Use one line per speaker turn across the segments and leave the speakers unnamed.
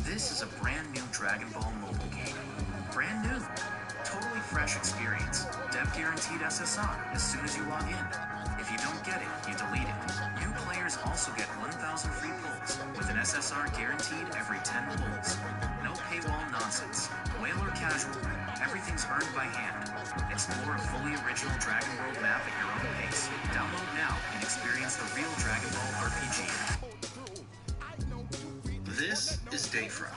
This is a brand new Dragon Ball mobile game. Brand new. Totally fresh experience. Dev guaranteed SSR as soon as you log in. If you don't get it, you delete it. New players also get 1,000 free pulls with an SSR guaranteed every 10 pulls. No paywall nonsense. Whale or casual, everything's earned by hand. Explore a fully original Dragon World map at your own pace. Download now and experience the real Dragon Ball RPG.
This is Dayfry,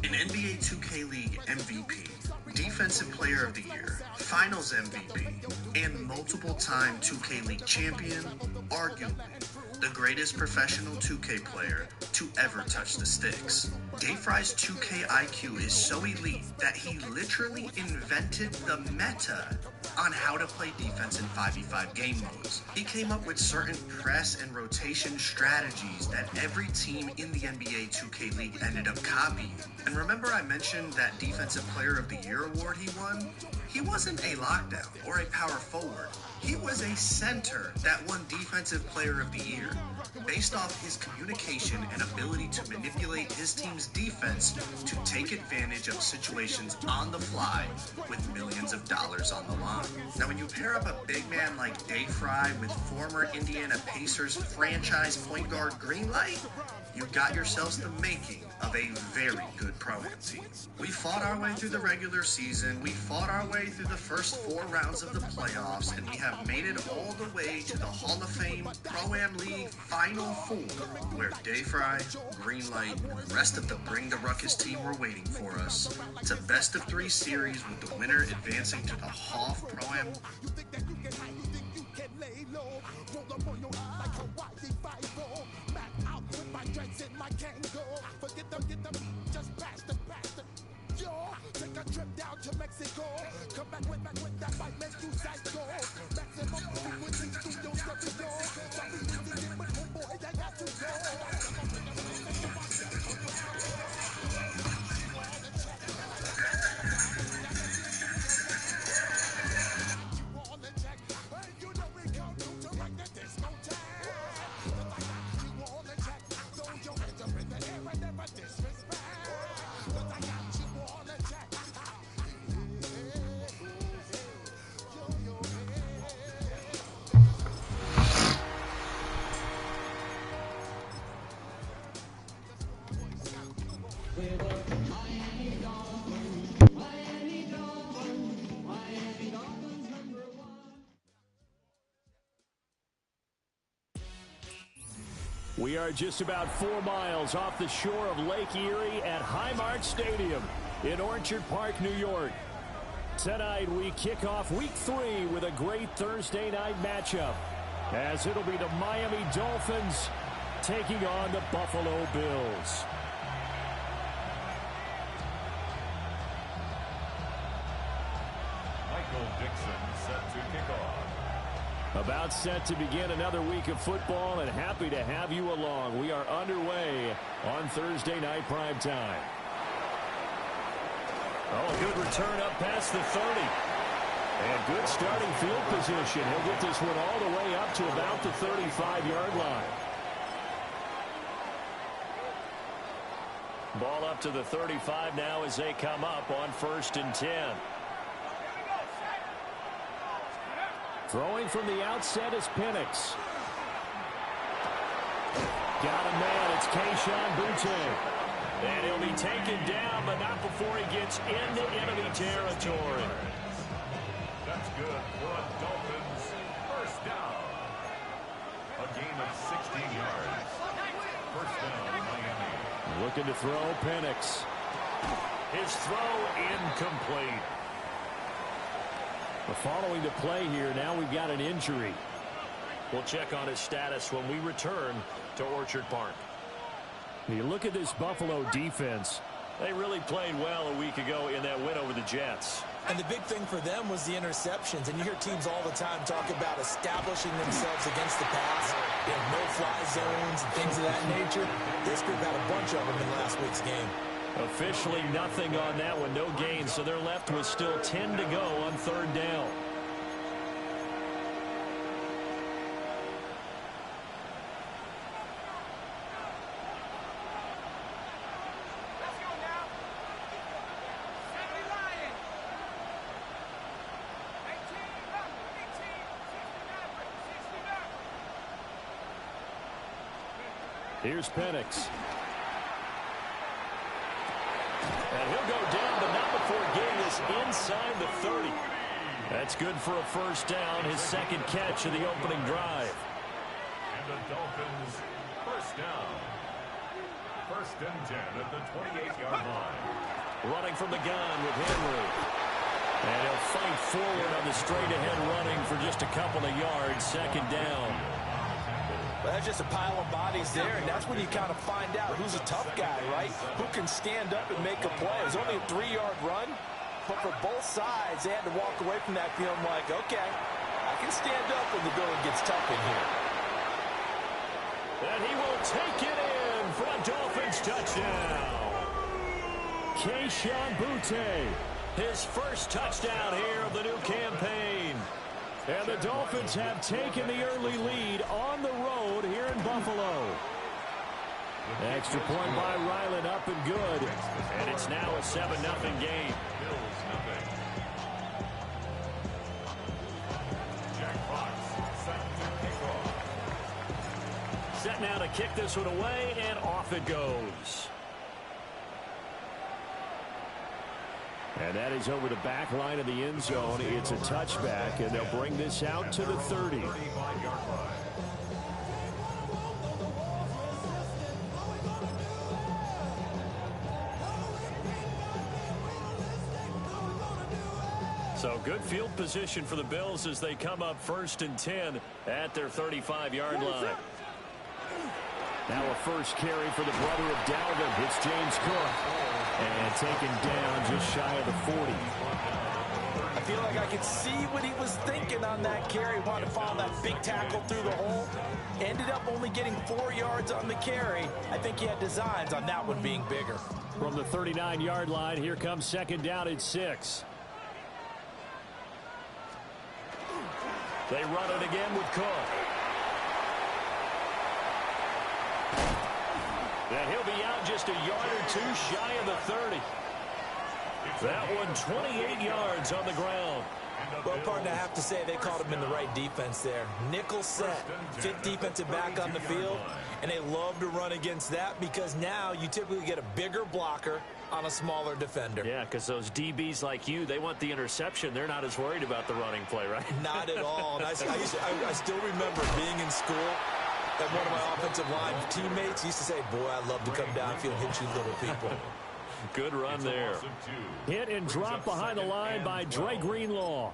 an NBA 2K League MVP, Defensive Player of the Year, Finals MVP, and multiple-time 2K League champion, arguably the greatest professional 2K player to ever touch the sticks. Dayfry's 2K IQ is so elite that he literally invented the meta on how to play defense in 5v5 game modes. He came up with certain press and rotation strategies that every team in the NBA 2K League ended up copying. And remember I mentioned that Defensive Player of the Year award he won? He wasn't a lockdown or a power forward. He was a center that won Defensive Player of the Year, based off his communication and ability to manipulate his team's defense to take advantage of situations on the fly with millions of dollars on the line. Now, when you pair up a big man like Dayfry with former Indiana Pacers franchise point guard Greenlight, you got yourselves the making of a very good Pro-Am team. We fought our way through the regular season, we fought our way through the first 4 rounds of the playoffs, and we have made it all the way to the Hall of Fame Pro-Am League Final Four, where Dayfry, Greenlight, and the rest of the Bring the Ruckus team were waiting for us. It's a best-of-3 series with the winner advancing to the Hoff Pro-Am.
Take a trip down to Mexico. Come back with that might make you psycho. Maximum frequency studio stereo. Sorry, easy, but homeboy, I got to go.
We are just about 4 miles off the shore of Lake Erie at Highmark Stadium in Orchard Park, New York. Tonight we kick off week 3 with a great Thursday night matchup, as it'll be the Miami Dolphins taking on the Buffalo Bills.
Michael Dixon set to kick off.
About set to begin another week of football, and happy to have you along. We are underway on Thursday night primetime. Oh, good return up past the 30. And good starting field position. He'll get this one all the way up to about the 35-yard line. Ball up to the 35 now as they come up on 1st and 10. Throwing from the outset is Penix. Got a man. It's Kayshon Boutte. And he'll be taken down, but not before he gets into enemy territory.
That's good for a Dolphins first down. A gain of 16 yards. First down, Miami.
Looking to throw Penix. His throw incomplete. Following the play here, now we've got an injury. We'll check on his status when we return to Orchard Park. You look at this Buffalo defense. They really played well a week ago in that win over the Jets.
And the big thing for them was the interceptions. And you hear teams all the time talk about establishing themselves against the pass. They have no-fly zones and things of that nature. This group had a bunch of them in last week's game.
Officially nothing on that one, no gain, so they're left with still 10 to go on third down. Here's Penix. And he'll go down, but not before getting this inside the 30. That's good for a first down, his second catch of the opening drive.
And the Dolphins, first down. First and 10 at the 28-yard line.
Running from the gun with Henry. And he'll fight forward on the straight-ahead running for just a couple of yards, second down.
Well, that's just a pile of bodies there, and that's when you kind of find out who's a tough guy, right? Who can stand up and make a play. It was only a 3-yard run, but for both sides, they had to walk away from that feeling like, okay, I can stand up when the going gets tough in here.
And he will take it in for a Dolphins touchdown. Keyshawn Butte, his first touchdown here of the new campaign. And the Dolphins have taken the early lead on the road here in Buffalo. Extra point by Ryland, up and good. And it's now a 7-0 game.
Bills nothing. Jack Fox set to kick off.
Set now to kick this one away, and off it goes. And that is over the back line of the end zone. It's a touchback, and they'll bring this out to the 30.
35-yard line.
So good field position for the Bills as they come up first and 10 at their 35-yard line. Now a first carry for the brother of Dalvin. It's James Cook. And taken down just shy of the 40.
I feel like I could see what he was thinking on that carry. Wanted to follow that big tackle through the hole. Ended up only getting 4 yards on the carry. I think he had designs on that one being bigger.
From the 39-yard line, here comes second down at 6. They run it again with Cook. And he'll be out just a yard or two shy of the 30. That one 28 yards on the ground.
Well, partner, I have to say they called him in the right defense there. Nickel set, fifth defensive back on the field, and they love to run against that because now you typically get a bigger blocker on a smaller defender.
Yeah, because those DBs like you, they want the interception. They're not as worried about the running play, right?
Not at all. And I still remember being in school, and one of my offensive line teammates used to say, boy, I love to come downfield and hit you little people.
Good run there. Hit and drop behind the line by Dre Greenlaw.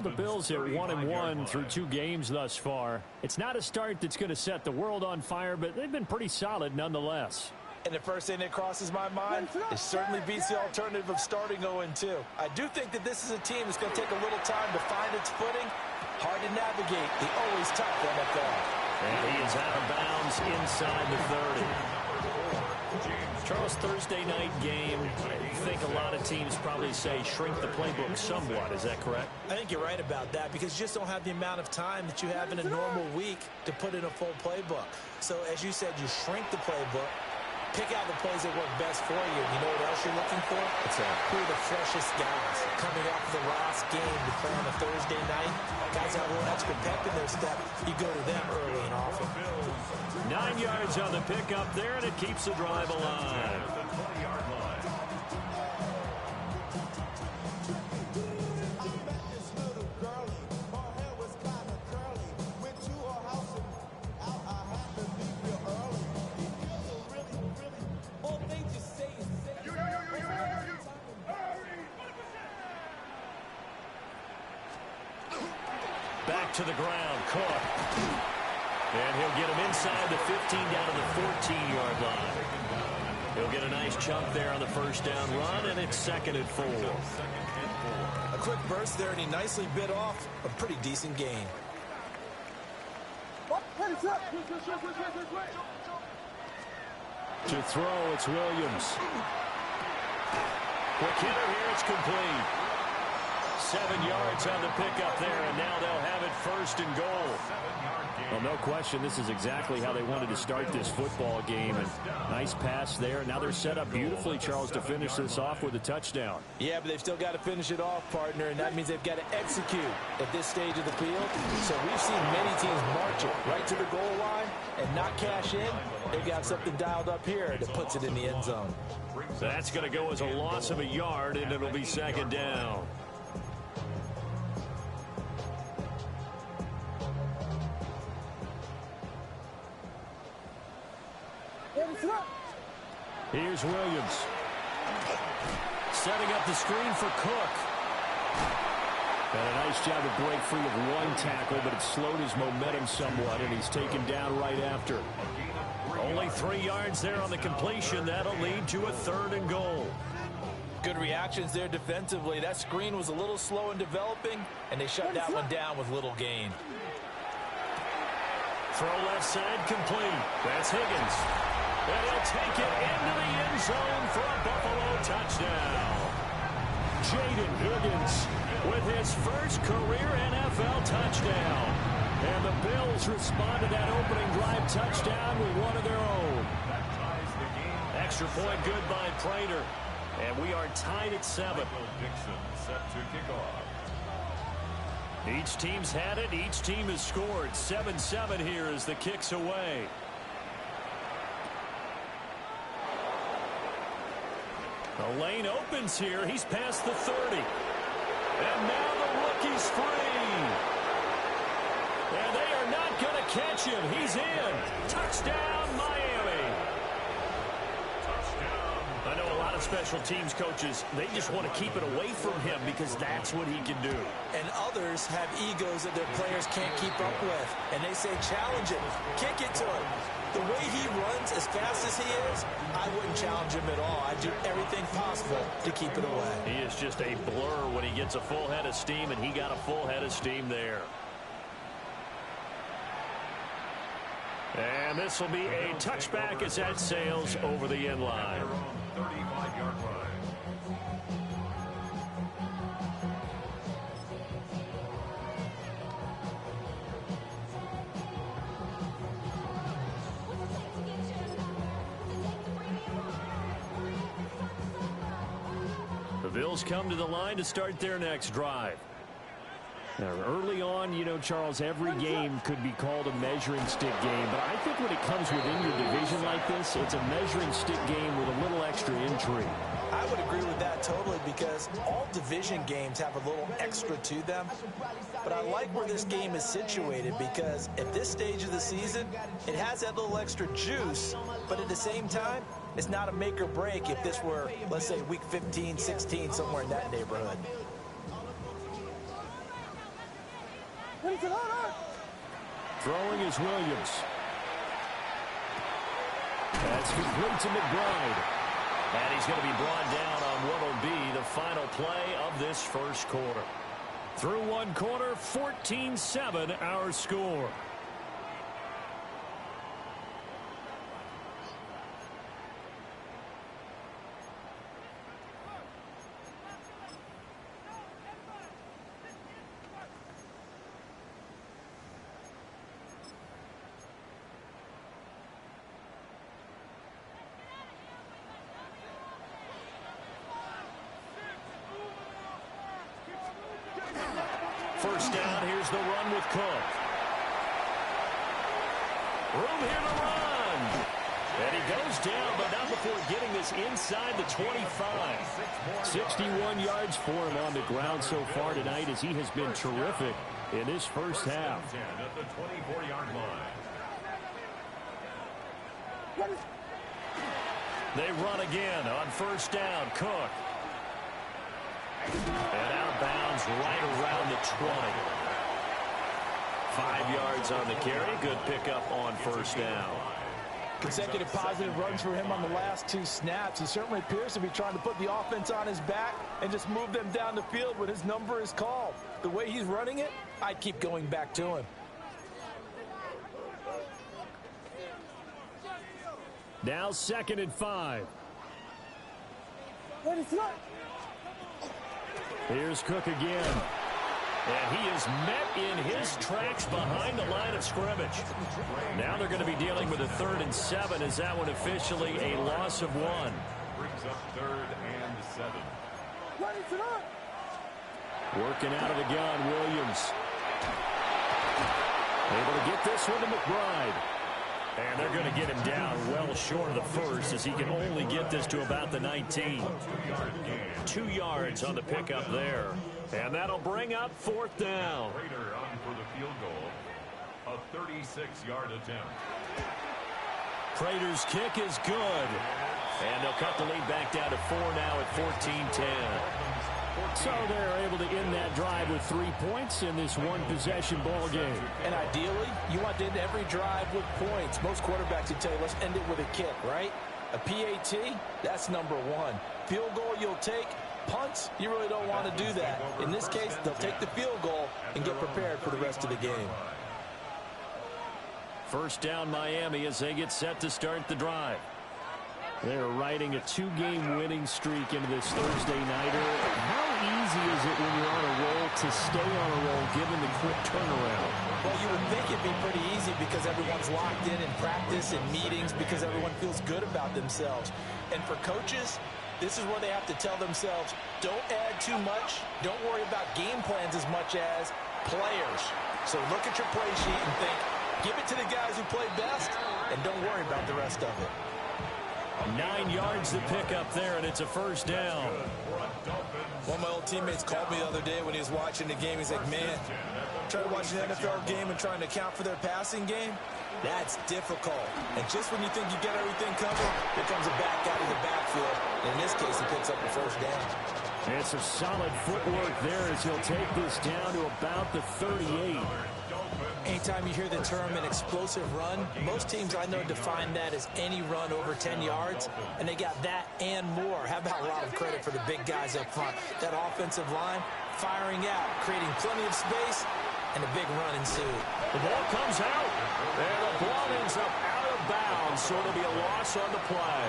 The Bills are 1-1 through 2 games thus far. It's not a start that's going to set the world on fire, but they've been pretty solid nonetheless.
And the first thing that crosses my mind, it certainly beats the alternative of starting 0-2. I do think that this is a team that's going to take a little time to find its footing. Hard to navigate the always tough NFL.
And he is out of bounds inside the 30. Charles, Thursday night game, I think a lot of teams probably say shrink the playbook somewhat. Is that correct?
I think you're right about that because you just don't have the amount of time that you have in a normal week to put in a full playbook. So, as you said, you shrink the playbook, pick out the plays that work best for you. You know what else you're looking for?
What's that?
Who are the freshest guys coming off of the last game to play on a Thursday night? Guys have a little extra pep in their step. You go to them early and often.
9 yards on the pickup there, and it keeps the drive alive.
The 20-yard line.
to the ground. Cook. And he'll get him inside the 15 down to the 14-yard line. He'll get a nice chunk there on the first down run, and it's 2nd and 4.
A quick burst there, and he nicely bit off a pretty decent gain.
To throw, it's Williams. Quick hitter here, it's complete. 7 yards on the pickup there, and now they'll have it 1st and goal. Well, no question, this is exactly how they wanted to start this football game. And nice pass there. Now they're set up beautifully, Charles, to finish this off with a touchdown.
Yeah, but they've still got to finish it off, partner, and that means they've got to execute at this stage of the field. So we've seen many teams march it right to the goal line and not cash in. They've got something dialed up here that puts it in the end zone.
That's going to go as a loss of a yard, and it'll be 2nd down. Here's Williams. Setting up the screen for Cook. And a nice job to break free of one tackle, but it slowed his momentum somewhat, and he's taken down right after. Only 3 yards there on the completion. That'll lead to a 3rd and goal.
Good reactions there defensively. That screen was a little slow in developing, and they shut that one down with little gain.
Throw left side complete. That's Higgins. And he'll take it into the end zone for a Buffalo touchdown. Jaden Higgins with his first career NFL touchdown. And the Bills respond to that opening drive touchdown with one of their own. Extra point good by Prater. And we are tied at 7.
Dixon set to kick off.
Each team's had it. Each team has scored. 7-7 here as the kick's away. The lane opens here. He's past the 30. And now the rookie's free. And they are not going to catch him. He's in. Touchdown, Miami. I know a lot of special teams coaches, they just want to keep it away from him because that's what he can do.
And others have egos that their players can't keep up with. And they say, challenge him, kick it to him. The way he runs as fast as he is, I wouldn't challenge him at all. I'd do everything possible to keep it away.
He is just a blur when he gets a full head of steam, and he got a full head of steam there. And this will be a touchback as that sails over the end line.
35-yard line.
The Bills come to the line to start their next drive. Now, early on, you know, Charles, every game could be called a measuring stick game. But I think when it comes within your division like this, it's a measuring stick game with a little extra intrigue.
I would agree with that totally because all division games have a little extra to them. But I like where this game is situated because at this stage of the season, it has that little extra juice. But at the same time, it's not a make or break if this were, let's say, week 15, 16, somewhere in that neighborhood.
Throwing is Williams. That's complete to McBride. And he's going to be brought down on what will be the final play of this first quarter. Through one quarter, 14-7 our score. First down, here's the run with Cook. Room here to run. And he goes down, but not before getting this inside the 25. 61 yards for him on the ground so far tonight as he has been terrific in this first half.
At the 24-yard line.
They run again on first down. Cook. And out of bounds right around the 20. 5 yards on the carry. Good pickup on first down.
Consecutive positive runs for him on the last 2 snaps. He certainly appears to be trying to put the offense on his back and just move them down the field when his number is called. The way he's running it, I'd keep going back to him.
Now 2nd and 5. Here's Cook again. And he is met in his tracks behind the line of scrimmage. Now they're going to be dealing with a 3rd and 7. Is that one officially a loss of 1?
Brings up 3rd and 7.
Working out of the gun, Williams. Able to get this one to McBride. And they're going to get him down well short of the first as he can only get this to about the 19. 2 yards on the pickup there. And that'll bring up 4th down.
Prater on for the field goal. A 36-yard attempt.
Prater's kick is good. And they'll cut the lead back down to 4 now at 14-10. So they're able to end that drive with 3 points in this one-possession ball game.
And ideally, you want to end every drive with points. Most quarterbacks would tell you, let's end it with a kick, right? A PAT, that's number 1. Field goal you'll take. Punts, you really don't want to do that. In this case, they'll take the field goal and get prepared for the rest of the game.
First down Miami as they get set to start the drive. They're riding a 2-game winning streak into this Thursday nighter. How easy is it when you're on a roll to stay on a roll given the quick turnaround?
Well, you would think it'd be pretty easy because everyone's locked in practice and meetings because everyone feels good about themselves. And for coaches, this is where they have to tell themselves, don't add too much. Don't worry about game plans as much as players. So look at your play sheet and think, give it to the guys who play best, and don't worry about the rest of it.
9 yards to pick up there, and it's a first down.
One of my old teammates called me the other day when he was watching the game. He's like, man, trying to watch an NFL game and trying to account for their passing game, that's difficult. And just when you think you get everything covered, here comes a back out of the backfield. And in this case, he picks up the first down.
It's a solid footwork there as he'll take this down to about the 38.
Anytime you hear the term an explosive run, most teams I know define that as any run over 10 yards, and they got that and more. How about a lot of credit for the big guys up front? That offensive line firing out, creating plenty of space, and a big run ensued.
The ball comes out, and the ball ends up out of bounds, so it'll be a loss on the play.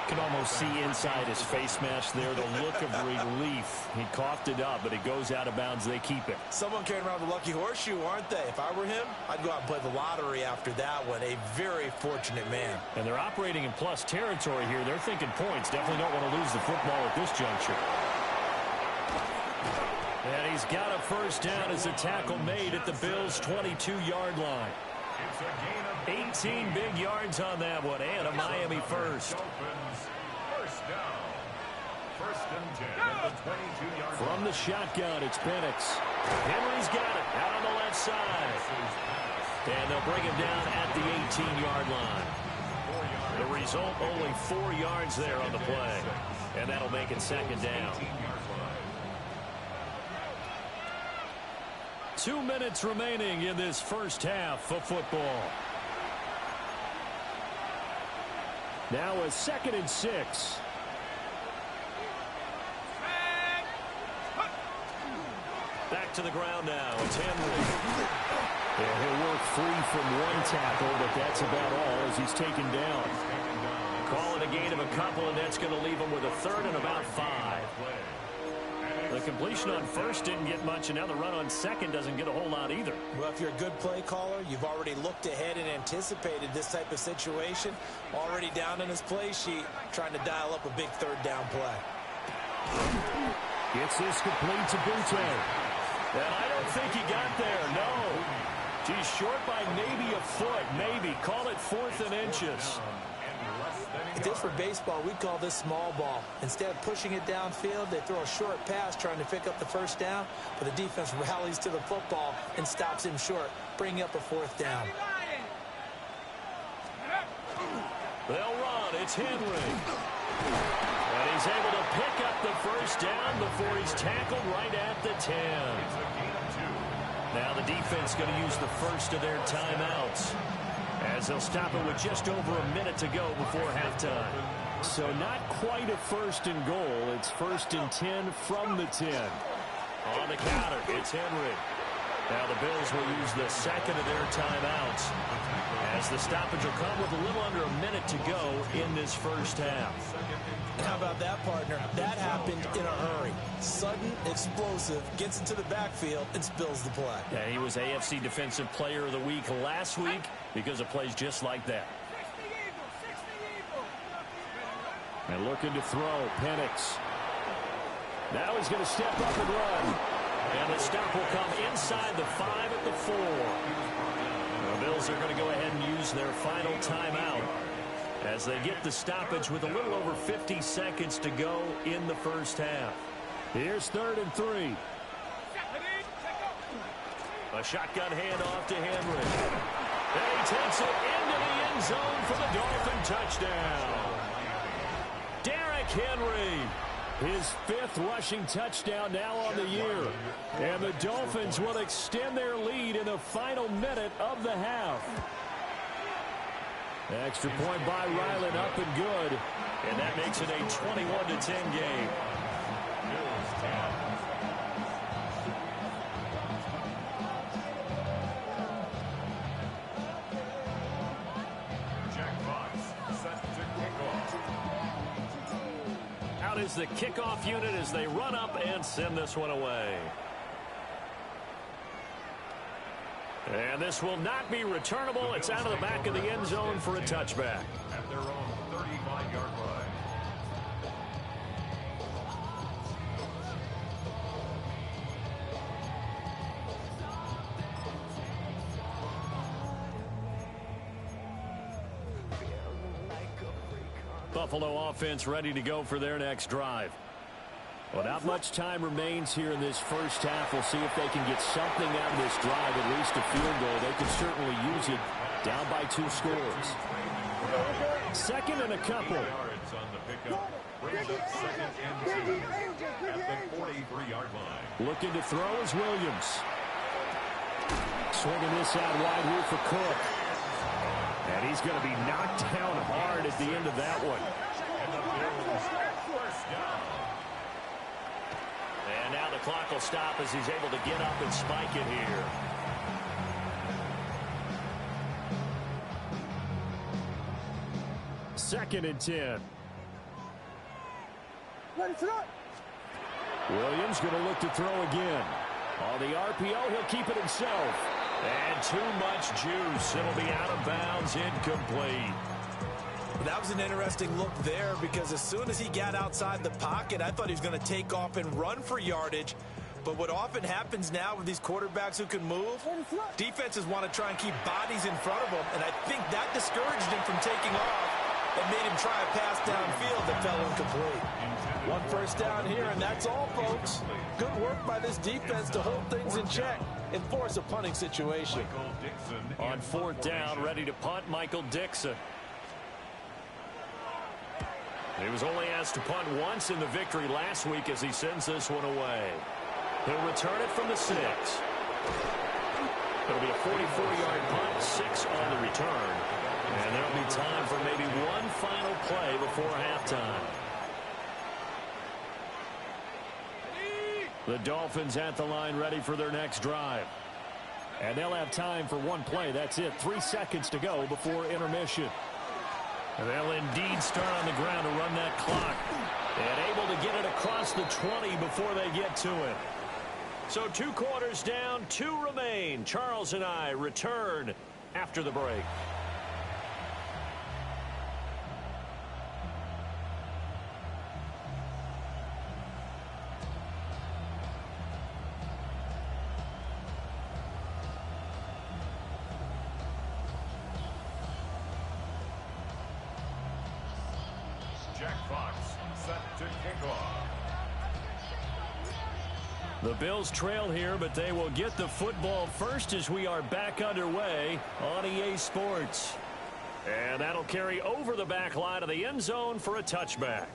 Can almost see inside his face mask there the look of relief. He coughed it up, but it goes out of bounds. They keep it.
Someone carrying around the lucky horseshoe, aren't they? If I were him, I'd go out and play the lottery after that one. A very fortunate man.
And they're operating in plus territory here. They're thinking points. Definitely don't want to lose the football at this juncture. And he's got a first down as a tackle made at the Bills' 22-yard line. 18 big yards on that one, and a Miami first. From the shotgun, it's Penix. Henry's got it out on the left side. And they'll bring him down at the 18-yard line. The result, only 4 yards there on the play. And that'll make it second down. 2 minutes remaining in this first half of football. Now a 2nd and 6. Back to the ground now. It's Henry. Yeah, he'll work free from one tackle, but that's about all as he's taken down. Call it a gain of a couple, and that's going to leave him with a 3rd and about 5. The completion on first didn't get much, and now the run on second doesn't get a whole lot either.
Well, if you're a good play caller, you've already looked ahead and anticipated this type of situation. Already down in his play sheet, trying to dial up a big 3rd down play.
Gets this complete to Butte. And I don't think he got there, no. He's short by maybe a foot, maybe. Call it 4th and inches.
If this were baseball, we'd call this small ball. Instead of pushing it downfield, they throw a short pass trying to pick up the first down, but the defense rallies to the football and stops him short, bringing up a 4th down.
They'll run. It's Henry. And he's able to pick up the first down before he's tackled right at the 10. Now the defense going to use the first of their timeouts, as they'll stop it with just over a minute to go before halftime. So not quite a first and goal. It's 1st and 10 from the 10. On the counter, it's Henry. Now the Bills will use the second of their timeouts, as the stoppage will come with a little under a minute to go in this first half.
How about that, partner? That happened in a hurry. Sudden, explosive, gets into the backfield and spills the play.
Yeah, he was AFC Defensive Player of the Week last week because of plays just like that. And looking to throw, Penix. Now he's going to step up and run. And the stop will come inside the 5 at the 4. The Bills are going to go ahead and use their final timeout as they get the stoppage with a little over 50 seconds to go in the first half. Here's 3rd and 3. A shotgun handoff to Henry. And he takes it into the end zone for the Dolphin touchdown. Derrick Henry, his 5th rushing touchdown now on the year. And the Dolphins will extend their lead in the final minute of the half. Extra point by Ryland, up and good. And that makes it a 21-10 game. Out is the kickoff unit as they run up and send this one away. And this will not be returnable. It's out of the back of the end zone for a touchback.
At their own 35-yard line.
Buffalo offense ready to go for their next drive. Well, not much time remains here in this first half. We'll see if they can get something out of this drive, at least a field goal. They can certainly use it down by 2 scores. 2nd and a couple.
Yards on the pickup. Brings up 2nd and 2 at the 43-yard line.
Looking to throw is Williams. Swinging this out wide here for Cook. And he's going to be knocked down hard at the end of that one.
And the Bills first down.
And now the clock will stop as he's able to get up and spike it here. Second and 10. Williams going to look to throw again. On the RPO, he'll keep it himself. And too much juice. It'll be out of bounds, incomplete.
That was an interesting look there because as soon as he got outside the pocket, I thought he was going to take off and run for yardage. But what often happens now with these quarterbacks who can move, defenses want to try and keep bodies in front of them, and I think that discouraged him from taking off and made him try a pass downfield that fell incomplete. 1 first down here, and that's all, folks. Good work by this defense to hold things in check and force a punting situation.
On 4th down, ready to punt, Michael Dixon. He was only asked to punt once in the victory last week as he sends this one away. He'll return it from the 6. It'll be a 44-yard punt, 6 on the return. And there'll be time for maybe one final play before halftime. The Dolphins at the line ready for their next drive. And they'll have time for one play. That's it. 3 seconds to go before intermission. And they'll indeed start on the ground to run that clock. And able to get it across the 20 before they get to it. So 2 quarters down, 2 remain. Charles and I return after the break. The Bills trail here, but they will get the football first as we are back underway on EA Sports. And that'll carry over the back line of the end zone for a touchback.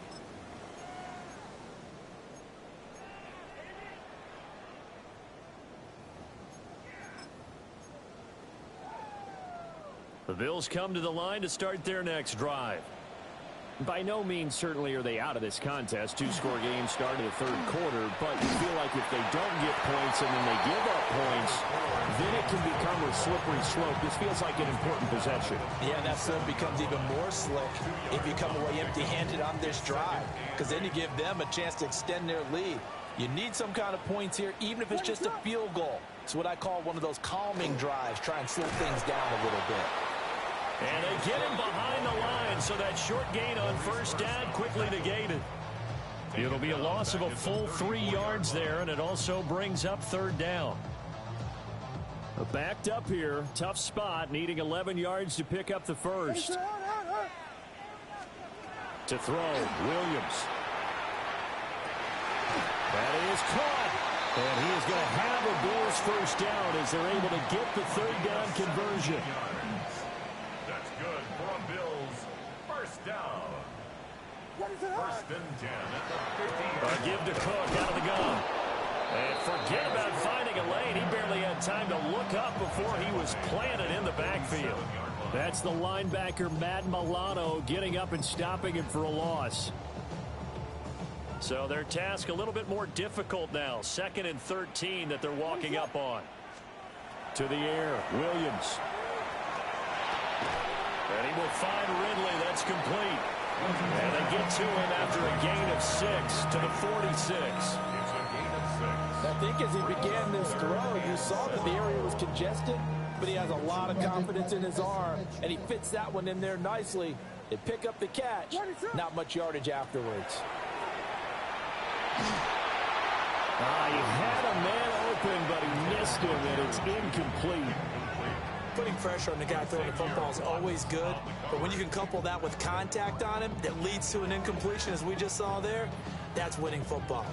The Bills come to the line to start their next drive. By no means certainly are they out of this contest. Two-score game start of the third quarter, but you feel like if they don't get points and then they give up points, then it can become a slippery slope. This feels like an important possession.
Yeah, and that slope becomes even more slick if you come away empty-handed on this drive, because then you give them a chance to extend their lead. You need some kind of points here, even if it's just a field goal. It's what I call one of those calming drives. Try and slow things down a little bit.
And they get him behind the line, so that short gain on first down quickly negated. It'll be a loss of a full 3 yards there, and it also brings up third down. Backed up here, tough spot, needing 11 yards to pick up the first. To throw, Williams. That is caught. And he is going to have a Bills first down as they're able to get the third down conversion.
That's good for a Bills first down. First and 10 at the 50.
Give to Cook out of the gun. And forget about finding a lane. He barely had time to look up before he was planted in the backfield. That's the linebacker, Matt Milano, getting up and stopping him for a loss. So their task a little bit more difficult now. 2nd and 13 that they're walking up on. To the air, Williams. And he will find Ridley. That's complete. And they get to him after a gain of 6 to the 46.
I think as he began this throw, you saw that the area was congested, but he has a lot of confidence in his arm, and he fits that one in there nicely. They pick up the catch. Not much yardage afterwards.
He had a man open, but he missed him, and it's incomplete.
Putting pressure on the guy throwing the football is always good, but when you can couple that with contact on him that leads to an incompletion, as we just saw there, that's winning football.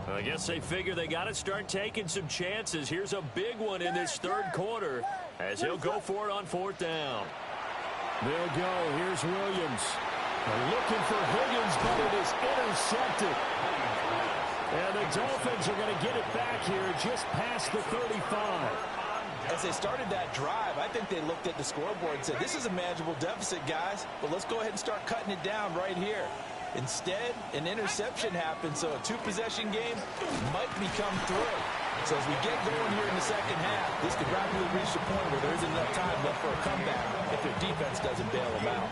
I guess they figure they got to start taking some chances. Here's a big one in this third quarter as he'll go for it on 4th down. They'll go. Here's Williams. They're looking for Higgins, but it is intercepted. And the Dolphins are going to get it back here just past the 35.
As they started that drive, I think they looked at the scoreboard and said, this is a manageable deficit, guys, but let's go ahead and start cutting it down right here. Instead, an interception happened, so a 2-possession game might become 3. So as we get going here in the second half, this could rapidly reach the point where there isn't enough time left for a comeback if their defense doesn't bail them out.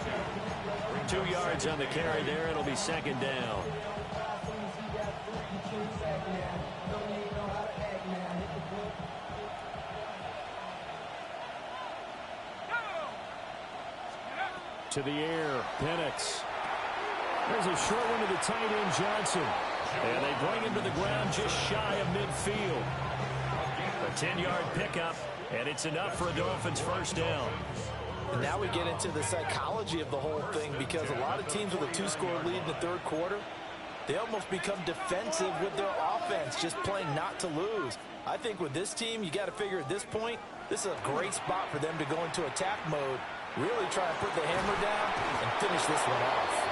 2 yards on the carry there. It'll be 2nd down. To the air, Penix. There's a short one to the tight end, Johnson. And they bring him to the ground just shy of midfield. A 10-yard pickup, and it's enough for a Dolphins first down.
And now we get into the psychology of the whole thing, because a lot of teams with a 2-score lead in the third quarter, they almost become defensive with their offense, just playing not to lose. I think with this team, you got to figure at this point, this is a great spot for them to go into attack mode, really try to put the hammer down and finish this one off.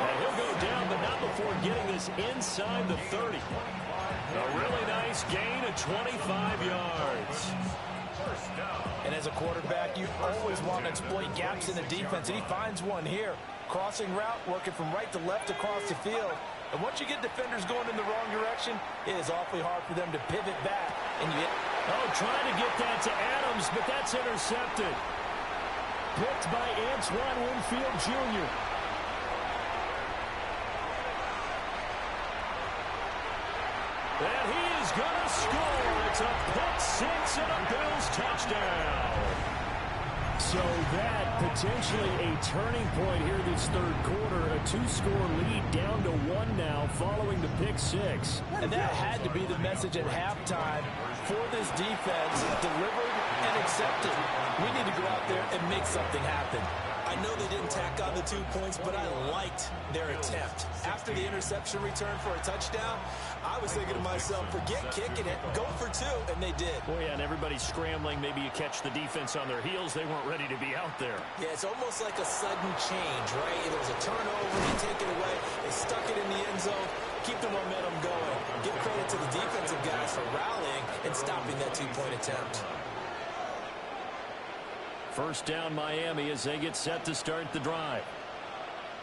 And he'll go down, but not before getting this inside the 30. A really nice gain of 25 yards.
And as a quarterback, you always want to exploit gaps in the defense, and he finds one here. Crossing route, working from right to left across the field. And once you get defenders going in the wrong direction, it is awfully hard for them to pivot back. And you
trying to get that to Adams, but that's intercepted. Picked by Antoine Winfield Jr. And he is going to score. It's a pick 6 and a Bills touchdown. So that potentially a turning point here this third quarter. A 2-score lead down to 1 now following the pick 6.
And that had to be the message at halftime for this defense. Delivered and accepted. We need to go out there and make something happen.
I know they didn't tack on the 2 points, but I liked their attempt. After the interception return for a touchdown, I was thinking to myself, forget kicking it, go for 2 and they did.
Oh, yeah, and everybody's scrambling. Maybe you catch the defense on their heels. They weren't ready to be out there.
Yeah, it's almost like a sudden change, right? There was a turnover, they take it away, they stuck it in the end zone, keep the momentum going. Give credit to the defensive guys for rallying and stopping that two-point attempt.
First down, Miami, as they get set to start the drive.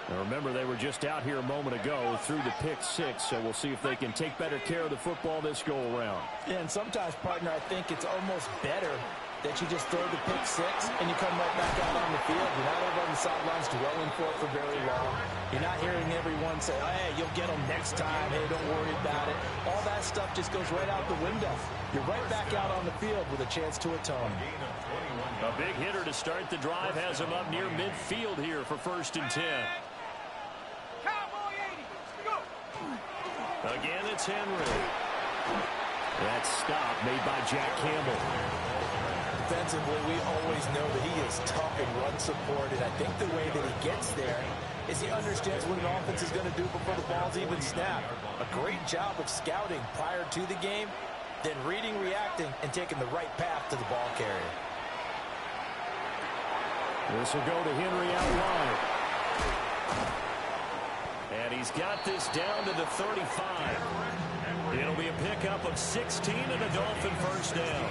Now remember, they were just out here a moment ago through the pick six, so we'll see if they can take better care of the football this go-around.
Yeah, and sometimes, partner, I think it's almost better that you just throw the pick six and you come right back out on the field. You're not over on the sidelines dwelling for it for very long. You're not hearing everyone say, hey, you'll get them next time. Hey, don't worry about it. All that stuff just goes right out the window. You're right back out on the field with a chance to atone.
A big hitter to start the drive has him up near midfield here for 1st and 10. Again, it's Henry. That stop made by Jack Campbell.
Defensively, we always know that he is tough and run support, and I think the way that he gets there is he understands what an offense is going to do before the ball's even snapped. A great job of scouting prior to the game, then reading, reacting, and taking the right path to the ball carrier.
This will go to Henry out wide. And he's got this down to the 35. It'll be a pickup of 16 and a Dolphin first down.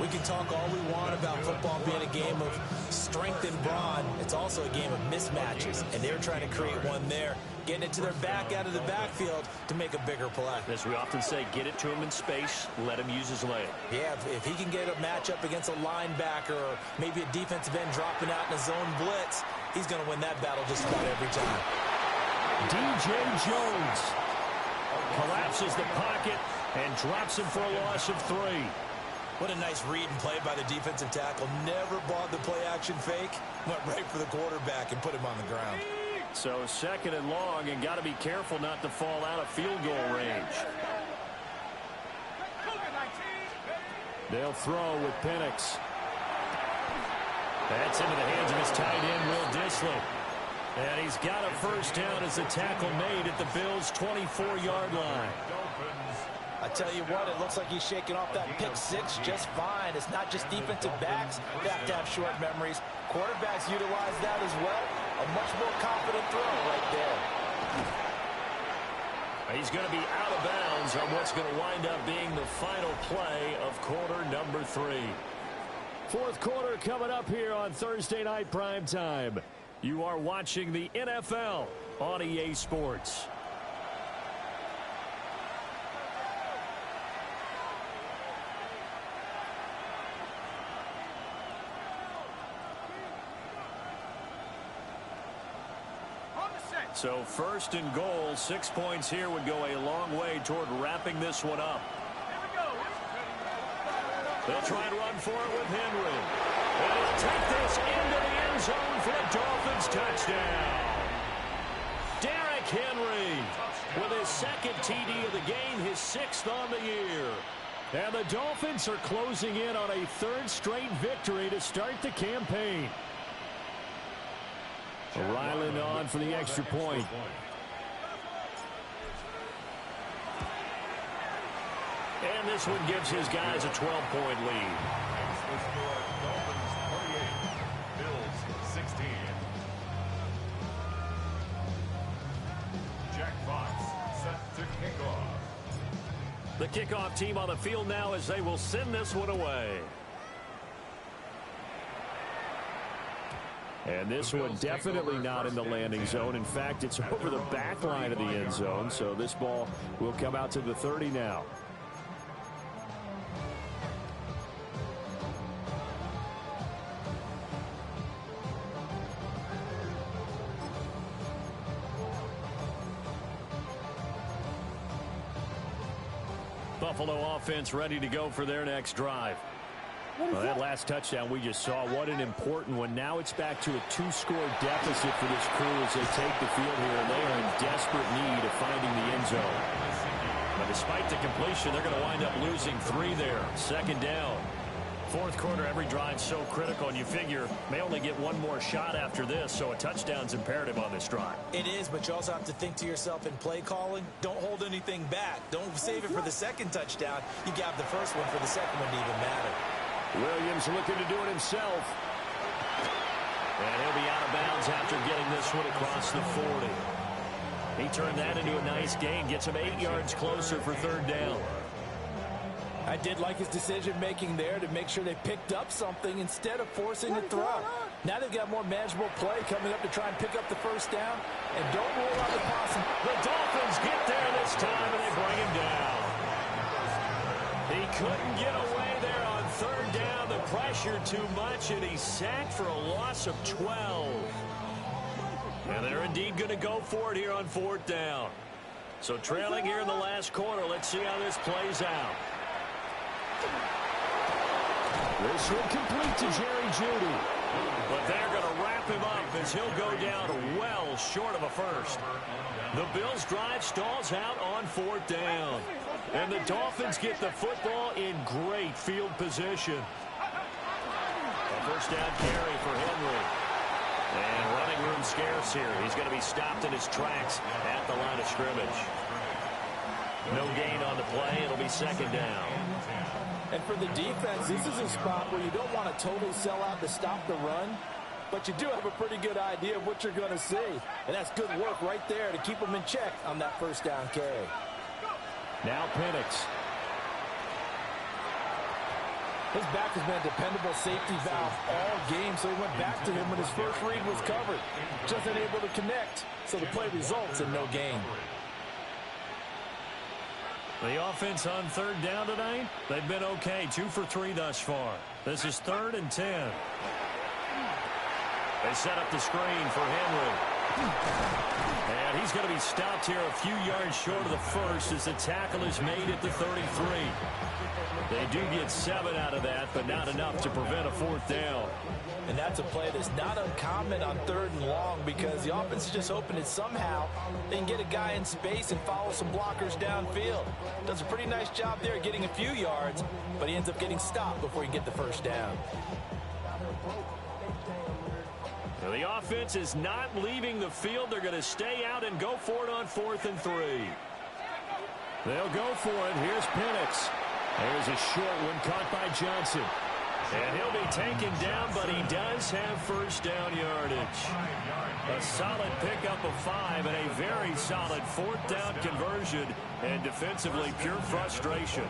We can talk all we want about football being a game of strength and brawn. It's also a game of mismatches, and they're trying to create one there, getting it to their back out of the backfield to make a bigger play.
As we often say, get it to him in space, let him use his leg.
Yeah, if he can get a matchup against a linebacker or maybe a defensive end dropping out in a zone blitz, he's going to win that battle just about every time.
DJ Jones collapses the pocket and drops him for a loss of 3.
What a nice read and play by the defensive tackle. Never bought the play-action fake. Went right for the quarterback and put him on the ground.
So 2nd and long, and got to be careful not to fall out of field goal range. They'll throw with Penix. That's into the hands of his tight end, Will Dissly. And he's got a first down as the tackle made at the Bills' 24-yard line.
I tell you what, it looks like he's shaking off that pick six just fine. It's not just defensive backs that have to have short memories. Quarterbacks utilize that as well. A much more confident throw right there.
He's going to be out of bounds on what's going to wind up being the final play of quarter number 3. 4th quarter coming up here on Thursday Night Prime Time. You are watching the NFL on EA Sports. So 1st and goal, 6 points here would go a long way toward wrapping this one up. They'll try and run for it with Henry. And he'll take this into the end zone for a Dolphins touchdown. Derrick Henry with his 2nd TD of the game, his 6th on the year. And the Dolphins are closing in on a 3rd straight victory to start the campaign. Ryland on for the extra point. And this one gives his guys a 12-point lead.
Bills 16. Jack Fox set to kick off.
The kickoff team on the field now as they will send this one away. And this one definitely not in the landing zone. In fact, it's over the back line of the end zone. So this ball will come out to the 30 now. Buffalo offense ready to go for their next drive. Well, that last touchdown we just saw, what an important one. Now it's back to a 2-score deficit for this crew as they take the field here, and they are in desperate need of finding the end zone. But despite the completion, they're going to wind up losing 3 there. 2nd down. Fourth quarter, every drive's so critical, and you figure may only get one more shot after this, so a touchdown's imperative on this drive.
It is, but you also have to think to yourself in play calling, don't hold anything back. Don't save it for the second touchdown. You grab the first one for the second one to even matter.
Williams looking to do it himself. And he'll be out of bounds after getting this one across the 40. He turned that into a nice gain, gets him 8 yards closer for third down.
I did like his decision-making there to make sure they picked up something instead of forcing a throw. Now they've got more manageable play coming up to try and pick up the first down. And don't rule out the possum.
The Dolphins get there this time, and they bring him down. He couldn't get away there on third down. The pressure too much, and he's sacked for a loss of 12. And they're indeed going to go for it here on fourth down. So trailing here in the last quarter, let's see how this plays out. This will complete to Jerry Jeudy. But they're going to wrap him up as he'll go down well short of a first. The Bills' drive stalls out on fourth down. And the Dolphins get the football in great field position. A first down carry for Henry. And running room scarce here. He's going to be stopped in his tracks at the line of scrimmage. No gain on the play. It'll be second down.
And for the defense, this is a spot where you don't want to totally sell out to stop the run, but you do have a pretty good idea of what you're going to see. And that's good work right there to keep them in check on that first down carry.
Now Penix.
His back has been a dependable safety valve all game, so he went back to him when his first read was covered. Just unable to connect, so the play results in no gain.
The offense on third down tonight, they've been okay. 2 for 3 thus far. This is 3rd and 10. They set up the screen for Henry. And he's going to be stopped here a few yards short of the first as the tackle is made at the 33. They do get 7 out of that, but not enough to prevent a fourth down.
And that's a play that's not uncommon on 3rd and long because the offense is just hoping that somehow they can get a guy in space and follow some blockers downfield. Does a pretty nice job there getting a few yards, but he ends up getting stopped before he can get the first down.
Now the offense is not leaving the field. They're going to stay out and go for it on 4th and 3. They'll go for it. Here's Penix. There's a short one caught by Johnson. And he'll be taken down, but he does have first down yardage. A solid pickup of 5 and a very solid fourth down conversion. And defensively, pure frustration.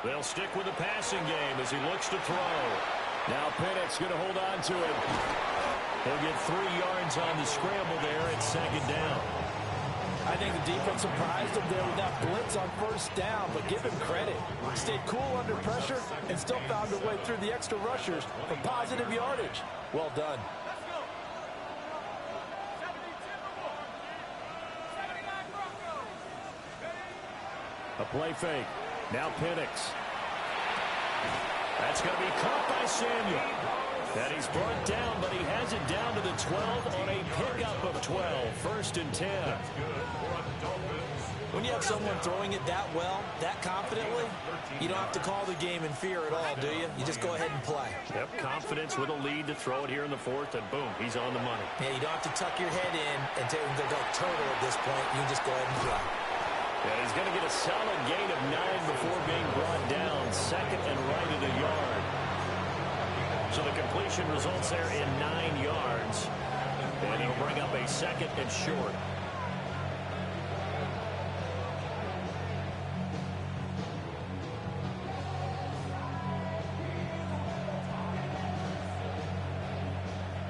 They'll stick with the passing game as he looks to throw. Now Penix going to hold on to it. He'll get 3 yards on the scramble there at second down.
I think the defense surprised him there with that blitz on first down, but give him credit. Stayed cool under pressure and still found a way through the extra rushers for positive yardage. Well done.
A play fake. Now Penix. That's going to be caught by Samuel. And he's brought down, but he has it down to the 12 on a pickup of 12. 1st and 10.
When you have someone throwing it that well, that confidently, you don't have to call the game in fear at all, do you? You just go ahead and play.
Yep, confidence with a lead to throw it here in the 4th, and boom, he's on the money.
Yeah, you don't have to tuck your head in and go turtle at this point. You can just go ahead and play.
Yeah, he's going to get a solid gain of 9 before being brought down. 2nd and right at a yard. So the completion results there in 9 yards. And he'll bring up a 2nd and short.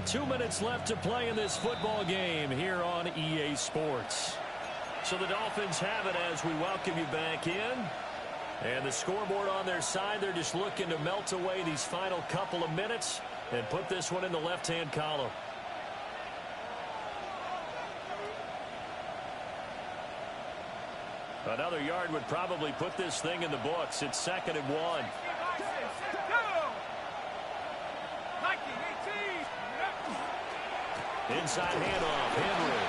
Two minutes left to play in this football game here on EA Sports. So the Dolphins have it as we welcome you back in. And the scoreboard on their side, they're just looking to melt away these final couple of minutes and put this one in the left-hand column. Another yard would probably put this thing in the books. It's 2nd and 1. Inside handoff, Henry.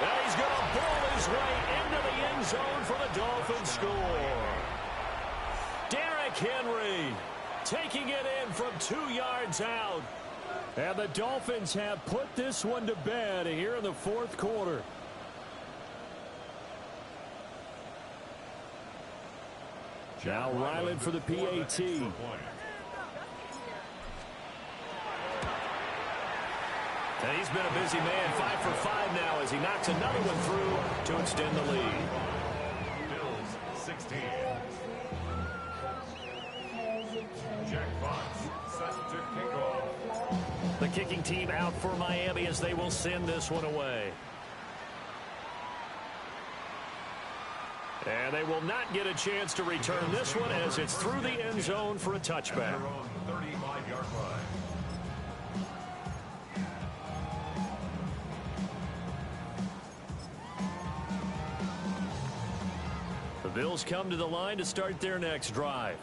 And he's going to pull his way into the end zone for the Dolphins score. Derrick Henry taking it in from 2 yards out. And the Dolphins have put this one to bed here in the fourth quarter. Now Ryland for the PAT. And he's been a busy man, 5 for 5 now as he knocks another one through to extend the lead.
Bills 16. Jack Fox set to kick off.
The kicking team out for Miami as they will send this one away. And they will not get a chance to return this one as it's through the end zone for a touchback.
35-yard line.
The Bills come to the line to start their next drive.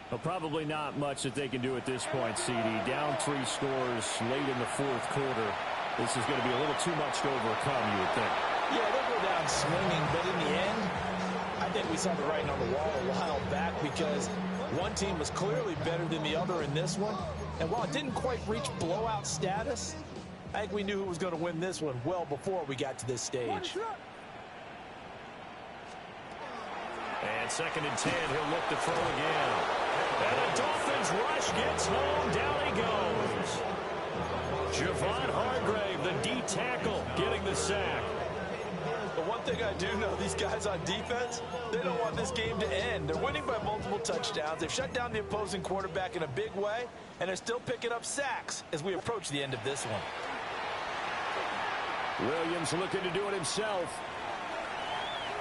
Well, probably not much that they can do at this point, CD. Down 3 scores late in the fourth quarter. This is going to be a little too much to overcome, you would think.
Yeah, they'll go down swinging, but in the end, I think we saw the writing on the wall a while back because one team was clearly better than the other in this one. And while it didn't quite reach blowout status, I think we knew who was going to win this one well before we got to this stage.
And 2nd and 10, he'll look to throw again. And the Dolphins rush gets home, down he goes. Javon Hargrave, the D tackle, getting the sack.
But one thing I do know, these guys on defense, they don't want this game to end. They're winning by multiple touchdowns. They've shut down the opposing quarterback in a big way, and they're still picking up sacks as we approach the end of this one.
Williams looking to do it himself.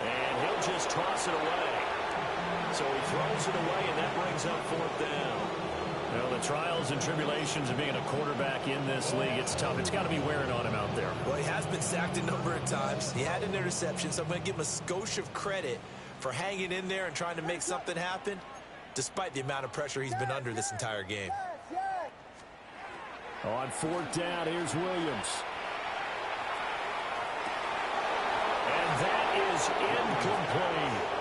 And he'll just toss it away. So he throws it away, and that brings up 4th down. Well, the trials and tribulations of being a quarterback in this league, it's tough. It's got to be wearing on him out there.
Well, he has been sacked a number of times. He had an interception, so I'm going to give him a skosh of credit for hanging in there and trying to make something happen, despite the amount of pressure he's been under this entire game.
On 4th down, here's Williams. And that is incomplete.